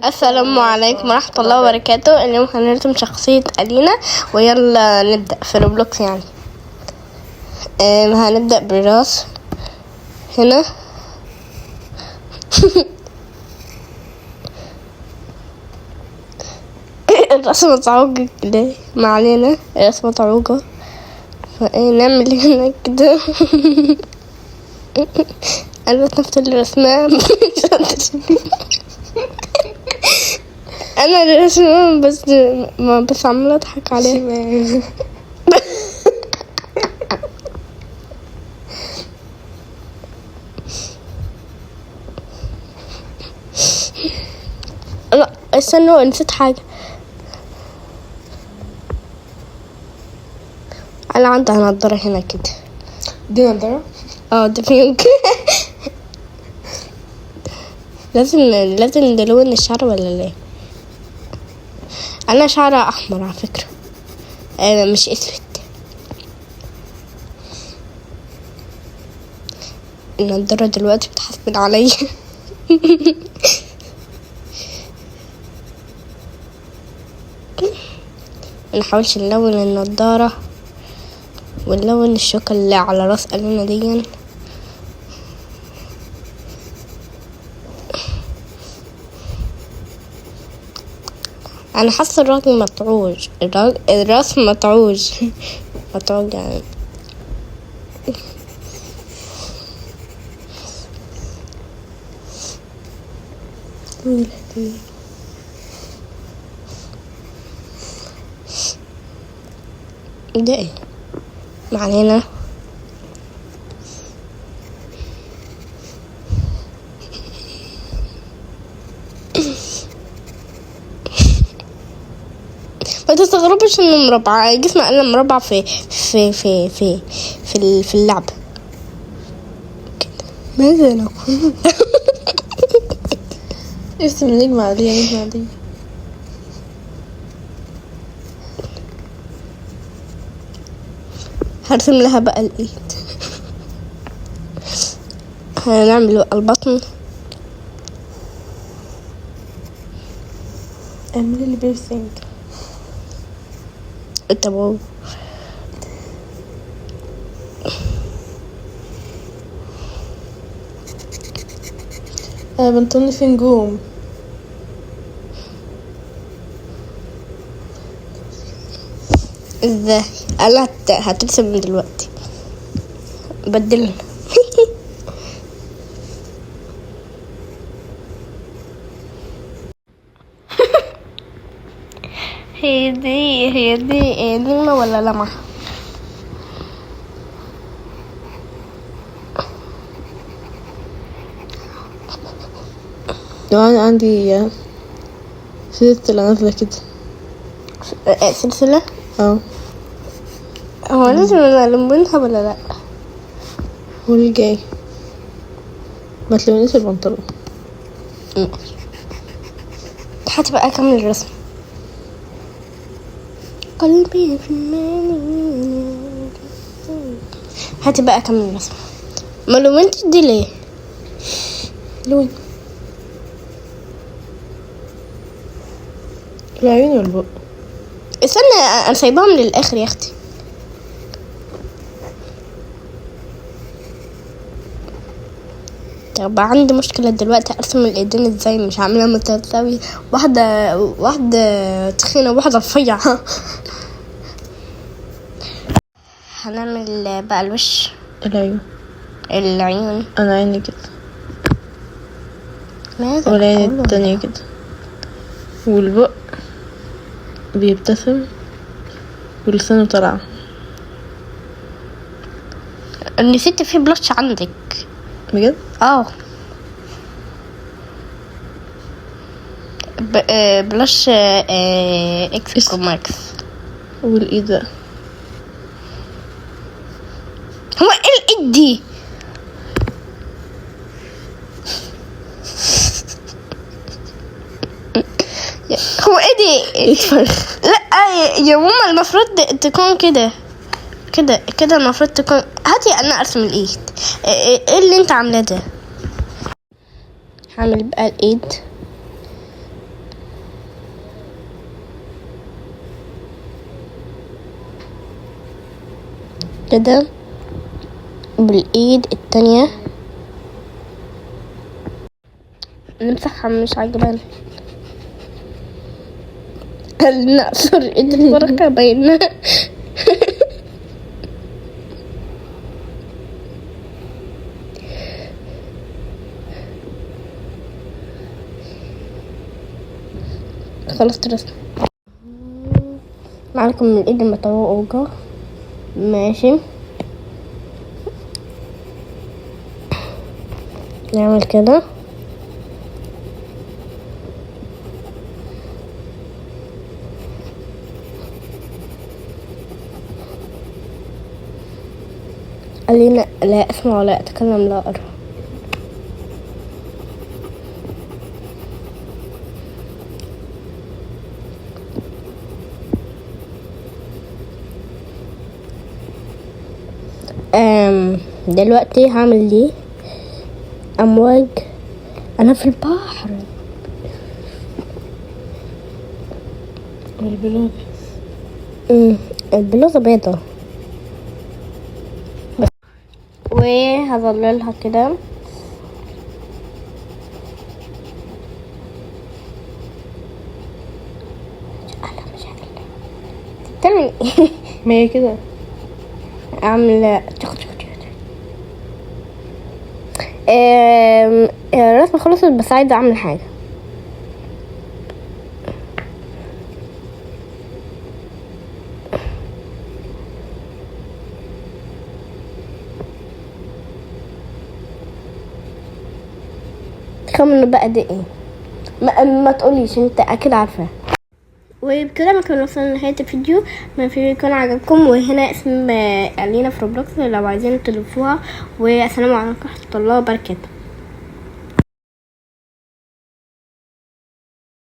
السلام عليكم ورحمة الله وبركاته. اليوم هنرسم شخصية ألينا، ويلا نبدأ في روبلوكس. يعني هنبدأ بالراس هنا. الرسمة متعوجة كده، ما علينا، الرسمة متعوجة، نعمل هنا كده. أنا نفس الرسمة. انا الرسمة بس عمالة اضحك عليها. لا استنوا، نسيت حاجة. انا عندها نضارة هنا كده. دي نضارة؟ دي بينك. لازم نلون الشعر ولا ليه؟ انا شعرها احمر على فكرة، مش اسود. النضارة دلوقتي بتحسن عليا. نحاولش نلون النضارة ونلون الشوكة اللي على راس ألينا دي. انا حاسه الراجل مطعوج، الراس مطعوج. مطعوج يعني. ده ايه؟ ما علينا. ما تستغربش انه مربع، جسم انا مربع في اللعب كده. ماذا نقول؟ ارسم نجمة عادية. هرسم لها بقى الايد. هنعمل البطن. اعملي لي بيرسينج. تمام. انا بنطلني في نجوم. ازاي؟ انا هترسم من دلوقتي، بدلنا. هي دي نجمة ولا لمعة؟ لو انا عندي سلسلة نازلة كده. سلسلة؟ هو لازم نلونها ولا لا؟ هو اللي جاي ما تلونيش البنطلون. هتبقى اكمل الرسم. قلبي في الماني. هتبقى اكمل الرسم. ما لونتش دي ليه؟ لون العيون والبق. استنى، انا سايباهم للاخر يا اختي. طب عندي مشكلة دلوقتي، ارسم الايدين ازاي؟ مش عاملها متساوية، واحدة تخينة وواحدة رفيعة. هنعمل بقى الوش. العيون. انا عيني كده، ماذا؟ والعين التانية كده، والبق بيبتسم، ولسانه طلع. نسيت في بلاش عندك بجد؟ بلاش اكس ماكس. والايد ده هو ايه الايد دي؟ هو ايه دي؟ لا يا ماما، المفروض تكون كده. المفروض تكون. هاتي انا ارسم الايد. ايه اللي انت عامله ده؟ هعمل بقى الايد. كده بالايد التانية نمسحها، مش عاجباني. هل نقصر ايد البركة بينها؟ خلصت الرسم. معاكم من الايد المتوجة. ماشي، نعمل كده. قالينا لا اسمع ولا اتكلم لا ارى. دلوقتي هعمل دي امواج. انا في البحر. البلوزة البلوزة بيضة بس، وهظللها كده. تاني. ما هي كده. اعمل الرسمة خلصت، بس عايزة اعمل حاجة. كم بقى دي ايه؟ ما تقوليش، انت اكيد عارفة. وبكده ما كنا وصلنا لنهاية الفيديو. ما في يكون عجبكم. وهنا اسم علينا في روبلوكس لو عايزين تضيفوها. والسلام عليكم ورحمة الله وبركاته.